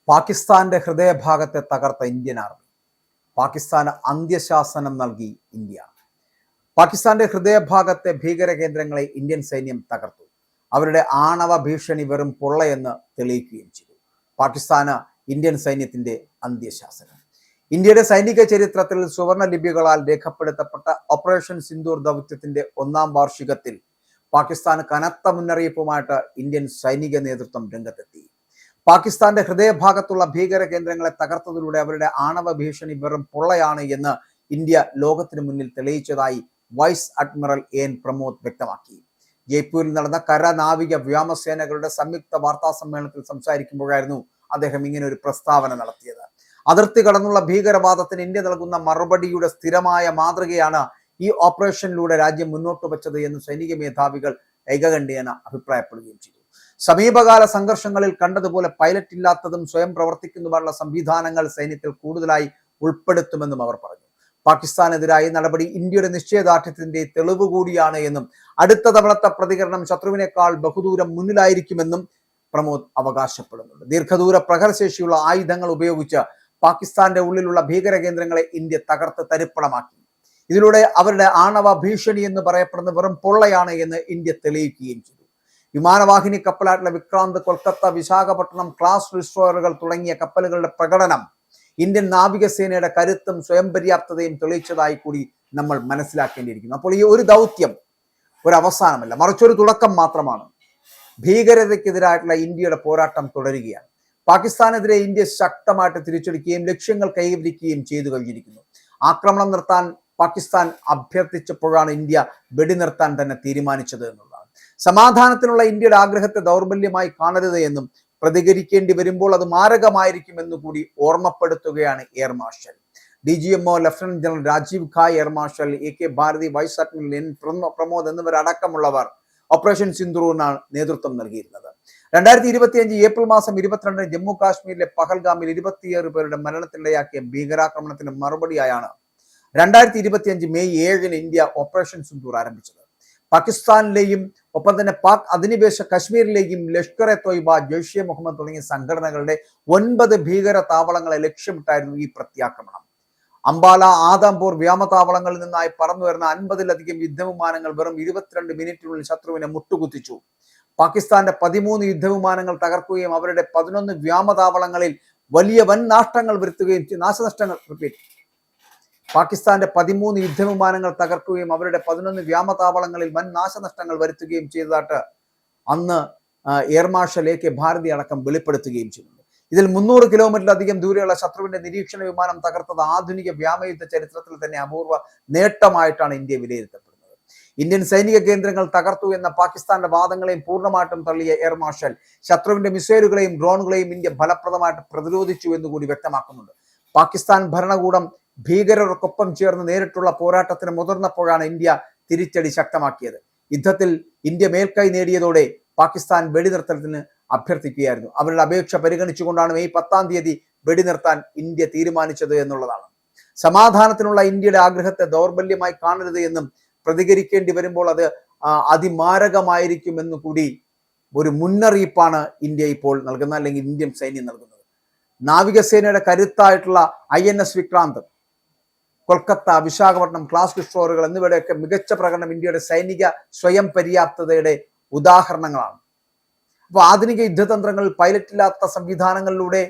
പാകിസ്ഥാന്റെ ഹൃദയഭാഗത്തെ തകർത്ത Indian army. പാകിസ്ഥാന് അന്ത്യശാസനം നൽകി ഇന്ത്യ. പാകിസ്ഥാന്റെ ഹൃദയഭാഗത്തെ ഭീകര കേന്ദ്രങ്ങളെ ഇന്ത്യൻ സൈന്യം തകർത്തു. അവരുടെ ആണവ ഭീഷണി വെറും പൊള്ളയെന്ന് തെളിയിക്കുകയും ചെയ്തു. പാകിസ്ഥാന് ഇന്ത്യൻ സൈന്യത്തിന്റെ അന്ത്യശാസനം. ഇന്ത്യയുടെ സൈനിക ചരിത്രത്തിൽ സുവർണ ലിപികളാൽ രേഖപ്പെടുത്തപ്പെട്ട ഓപ്പറേഷൻ സിന്ദൂർ ദൗത്യത്തിന്റെ 1-ാം വാർഷികത്തിൽ പാകിസ്ഥാന് കനത്ത മുന്നറിയിപ്പുമായിട്ട് ഇന്ത്യൻ സൈനിക നേതൃത്വം രംഗത്തെത്തി. പാകിസ്ഥാന്റെ ഹൃദയഭാഗത്തുള്ള ഭീകര കേന്ദ്രങ്ങളെ തകർത്തതിലൂടെ അവരുടെ ആണവ ഭീഷണി വെറും പൊള്ളയാണ് എന്ന് ഇന്ത്യ ലോകത്തിന് മുന്നിൽ തെളിയിച്ചതായി വൈസ് അഡ്മിറൽ എൻ പ്രമോദ് വ്യക്തമാക്കി. ജയ്പൂരിൽ നടന്ന കര, നാവിക, വ്യോമസേനകളുടെ സംയുക്ത വാർത്താ സമ്മേളനത്തിൽ സംസാരിക്കുമ്പോഴായിരുന്നു അദ്ദേഹം ഇങ്ങനെ ഒരു പ്രസ്താവന നടത്തിയത്. അതിർത്തി കടന്നുള്ള ഭീകരവാദത്തിന് ഇന്ത്യ നൽകുന്ന മറുപടിയുടെ സ്ഥിരമായ മാതൃകയാണ് ഈ ഓപ്പറേഷനിലൂടെ രാജ്യം മുന്നോട്ട് വച്ചത് എന്ന് സൈനിക മേധാവികൾ ഏകകണ്ഠേന അഭിപ്രായപ്പെടുകയും ചെയ്തു. സമീപകാല സംഘർഷങ്ങളിൽ കണ്ടതുപോലെ പൈലറ്റ് ഇല്ലാത്തതും സ്വയം പ്രവർത്തിക്കുന്നതുമായുള്ള സംവിധാനങ്ങൾ സൈന്യത്തിൽ കൂടുതലായി ഉൾപ്പെടുത്തുമെന്നും അവർ പറഞ്ഞു. പാകിസ്ഥാനെതിരായ നടപടി ഇന്ത്യയുടെ നിശ്ചയദാർഢ്യത്തിന്റെ തെളിവ് കൂടിയാണ് എന്നും അടുത്ത തവണത്തെ പ്രതികരണം ശത്രുവിനേക്കാൾ ബഹുദൂരം മുന്നിലായിരിക്കുമെന്നും പ്രമോദ് അവകാശപ്പെടുന്നുണ്ട്. ദീർഘദൂര പ്രഹരശേഷിയുള്ള ആയുധങ്ങൾ ഉപയോഗിച്ച് പാകിസ്ഥാന്റെ ഉള്ളിലുള്ള ഭീകര കേന്ദ്രങ്ങളെ ഇന്ത്യ തകർത്ത് തരിപ്പണമാക്കി. ഇതിലൂടെ അവരുടെ ആണവ ഭീഷണി എന്ന് പറയപ്പെടുന്ന വെറും പൊള്ളയാണ് എന്ന് ഇന്ത്യ തെളിയിക്കുകയും ചെയ്തു. വിമാനവാഹിനി കപ്പലായിട്ടുള്ള വിക്രാന്ത്, കൊൽക്കത്ത, വിശാഖപട്ടണം ക്ലാസ് ഡിസ്ട്രോയറുകൾ തുടങ്ങിയ കപ്പലുകളുടെ പ്രകടനം ഇന്ത്യൻ നാവികസേനയുടെ കരുത്തും സ്വയം പര്യാപ്തതയും തെളിയിച്ചതായി കൂടി നമ്മൾ മനസ്സിലാക്കേണ്ടിയിരിക്കുന്നു. അപ്പോൾ ഈ ഒരു ദൗത്യം ഒരു അവസാനമല്ല, മറിച്ചൊരു തുടക്കം മാത്രമാണ്. ഭീകരതയ്ക്കെതിരായിട്ടുള്ള ഇന്ത്യയുടെ പോരാട്ടം തുടരുകയാണ്. പാകിസ്ഥാനെതിരെ ഇന്ത്യ ശക്തമായിട്ട് തിരിച്ചടിക്കുകയും ലക്ഷ്യങ്ങൾ കൈവരിക്കുകയും ചെയ്തു കഴിഞ്ഞിരിക്കുന്നു. ആക്രമണം നിർത്താൻ പാകിസ്ഥാൻ അഭ്യർത്ഥിച്ചപ്പോഴാണ് ഇന്ത്യ വെടിനിർത്താൻ തന്നെ തീരുമാനിച്ചത് എന്നുള്ളതാണ്. സമാധാനത്തിനുള്ള ഇന്ത്യയുടെ ആഗ്രഹത്തെ ദൗർബല്യമായി കാണരുത് എന്നും പ്രതികരിക്കേണ്ടി വരുമ്പോൾ അത് മാരകമായിരിക്കുമെന്നു കൂടി ഓർമ്മപ്പെടുത്തുകയാണ് air marshal. DGMO lieutenant general Rajiv Ghai, air marshal AK Bharti, vice admiral N Pramod എന്നിവരടക്കമുള്ളവർ ഓപ്പറേഷൻ സിന്ദൂറിനാണ് നേതൃത്വം നൽകിയിരുന്നത്. 2025 ഏപ്രിൽ മാസം 22 ജമ്മു കാശ്മീരിലെ പഹൽഗാമിൽ 27 പേരുടെ മരണത്തിനിടയാക്കിയ ഭീകരാക്രമണത്തിന് മറുപടിയായാണ് 2025 മെയ് 7 ഇന്ത്യ ഓപ്പറേഷൻ സിന്ദൂർ ആരംഭിച്ചത്. പാകിസ്ഥാനിലെയും ഒപ്പം തന്നെ പാക് അധിനിവേശ കശ്മീരിലെയും ലഷ്കർ എ തോയ്ബ, ജെയ്ഷെ മുഹമ്മദ് തുടങ്ങിയ സംഘടനകളുടെ 9 ഭീകര താവളങ്ങളെ ലക്ഷ്യമിട്ടായിരുന്നു ഈ പ്രത്യാക്രമണം. അംബാല, ആദംപൂർ വ്യോമതാവളങ്ങളിൽ നിന്നായി പറന്നുവരുന്ന 50-ലധികം യുദ്ധവിമാനങ്ങൾ വെറും 22 മിനിറ്റിനുള്ളിൽ ശത്രുവിനെ മുട്ടുകുത്തിച്ചു. പാകിസ്ഥാന്റെ 13 യുദ്ധവിമാനങ്ങൾ തകർക്കുകയും അവരുടെ 11 വ്യോമതാവളങ്ങളിൽ വലിയ വൻ നാശനഷ്ടങ്ങൾ വരുത്തുകയും പാകിസ്ഥാന്റെ 13 യുദ്ധവിമാനങ്ങൾ തകർക്കുകയും അവരുടെ 11 വ്യോമതാവളങ്ങളിൽ വൻ നാശനഷ്ടങ്ങൾ വരുത്തുകയും ചെയ്തതായിട്ട് അന്ന് എയർ മാർഷൽ AK ഭാരതി അടക്കം വെളിപ്പെടുത്തുകയും ചെയ്യുന്നു. ഇതിൽ 300 കിലോമീറ്ററിലധികം ദൂരെയുള്ള ശത്രുവിന്റെ നിരീക്ഷണ വിമാനം തകർത്തത് ആധുനിക വ്യോമയുദ്ധ ചരിത്രത്തിൽ തന്നെ അപൂർവ നേട്ടമായിട്ടാണ് ഇന്ത്യ വിലയിരുത്തപ്പെടുന്നത്. ഇന്ത്യൻ സൈനിക കേന്ദ്രങ്ങൾ തകർത്തു എന്ന പാകിസ്ഥാന്റെ വാദങ്ങളെയും പൂർണ്ണമായിട്ടും തള്ളിയ എയർ മാർഷൽ ശത്രുവിന്റെ മിസൈലുകളെയും ഡ്രോണുകളെയും ഇന്ത്യ ഫലപ്രദമായിട്ട് പ്രതിരോധിച്ചു എന്നുകൂടി വ്യക്തമാക്കുന്നുണ്ട്. പാകിസ്ഥാൻ ഭരണകൂടം ഭീകരർക്കൊപ്പം ചേർന്ന് നേരിട്ടുള്ള പോരാട്ടത്തിന് മുതിർന്നപ്പോഴാണ് ഇന്ത്യ തിരിച്ചടി ശക്തമാക്കിയത്. യുദ്ധത്തിൽ ഇന്ത്യ മേൽക്കൈ നേടിയതോടെ പാകിസ്ഥാൻ വെടിനിർത്തലിന് അഭ്യർത്ഥിക്കുകയായിരുന്നു. അവരുടെ അപേക്ഷ പരിഗണിച്ചുകൊണ്ടാണ് മെയ് 10-ാം തീയതി വെടിനിർത്താൻ ഇന്ത്യ തീരുമാനിച്ചത് എന്നുള്ളതാണ്. സമാധാനത്തിനുള്ള ഇന്ത്യയുടെ ആഗ്രഹത്തെ ദൗർബല്യമായി കാണരുത് എന്നും പ്രതികരിക്കേണ്ടി വരുമ്പോൾ അത് അതിമാരകമായിരിക്കുമെന്നു കൂടി ഒരു മുന്നറിയിപ്പാണ് ഇന്ത്യ ഇപ്പോൾ നൽകുന്നത്, അല്ലെങ്കിൽ ഇന്ത്യൻ സൈന്യം നൽകുന്നത്. നാവികസേനയുടെ കരുത്തായിട്ടുള്ള INS വിക്രാന്ത്, കൊൽക്കത്ത, വിശാഖപട്ടണം ക്ലാസ് ഡിസ്ട്രോയറുകൾ എന്നിവയുടെയൊക്കെ മികച്ച പ്രകടനം ഇന്ത്യയുടെ സൈനിക സ്വയം പര്യാപ്തതയുടെ ഉദാഹരണങ്ങളാണ്. അപ്പോൾ ആധുനിക യുദ്ധതന്ത്രങ്ങളിൽ പൈലറ്റില്ലാത്ത സംവിധാനങ്ങളിലൂടെ,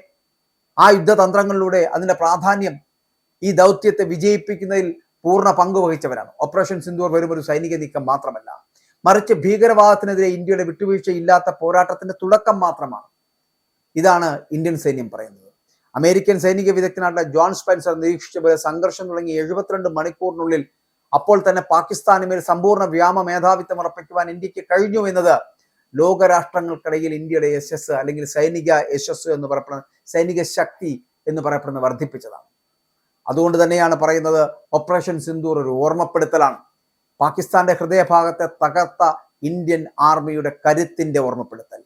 ആ യുദ്ധതന്ത്രങ്ങളിലൂടെ അതിന്റെ പ്രാധാന്യം ഈ ദൗത്യത്തെ വിജയിപ്പിക്കുന്നതിൽ പൂർണ്ണ പങ്കുവഹിച്ചവരാണ്. ഓപ്പറേഷൻ സിന്ദൂർ വെറും ഒരു സൈനിക നീക്കം മാത്രമല്ല, മറിച്ച് ഭീകരവാദത്തിനെതിരെ ഇന്ത്യയുടെ വിട്ടുവീഴ്ചയില്ലാത്ത പോരാട്ടത്തിന്റെ തുടക്കം മാത്രമാണ്. ഇതാണ് ഇന്ത്യൻ സൈന്യം പറയുന്നത്. അമേരിക്കൻ സൈനിക വിദഗ്ധനായിട്ടുള്ള ജോൺ സ്പെൻസർ നിരീക്ഷിച്ചപോലെ സംഘർഷം തുടങ്ങി 72 മണിക്കൂറിനുള്ളിൽ അപ്പോൾ തന്നെ പാകിസ്ഥാനുമേൽ സമ്പൂർണ്ണ വ്യോമ മേധാവിത്വം ഉറപ്പിക്കുവാൻ ഇന്ത്യക്ക് കഴിഞ്ഞു എന്നത് ലോകരാഷ്ട്രങ്ങൾക്കിടയിൽ ഇന്ത്യയുടെ യശസ്, അല്ലെങ്കിൽ സൈനിക യശസ് എന്ന് പറയപ്പെടുന്ന, സൈനിക ശക്തി എന്ന് പറയപ്പെടുന്ന വർദ്ധിപ്പിച്ചതാണ്. അതുകൊണ്ട് തന്നെയാണ് പറയുന്നത് ഓപ്പറേഷൻ സിന്ദൂർ ഒരു ഓർമ്മപ്പെടുത്തലാണ്. പാകിസ്ഥാന്റെ ഹൃദയഭാഗത്തെ തകർത്ത ഇന്ത്യൻ ആർമിയുടെ കരുത്തിന്റെ ഓർമ്മപ്പെടുത്തൽ.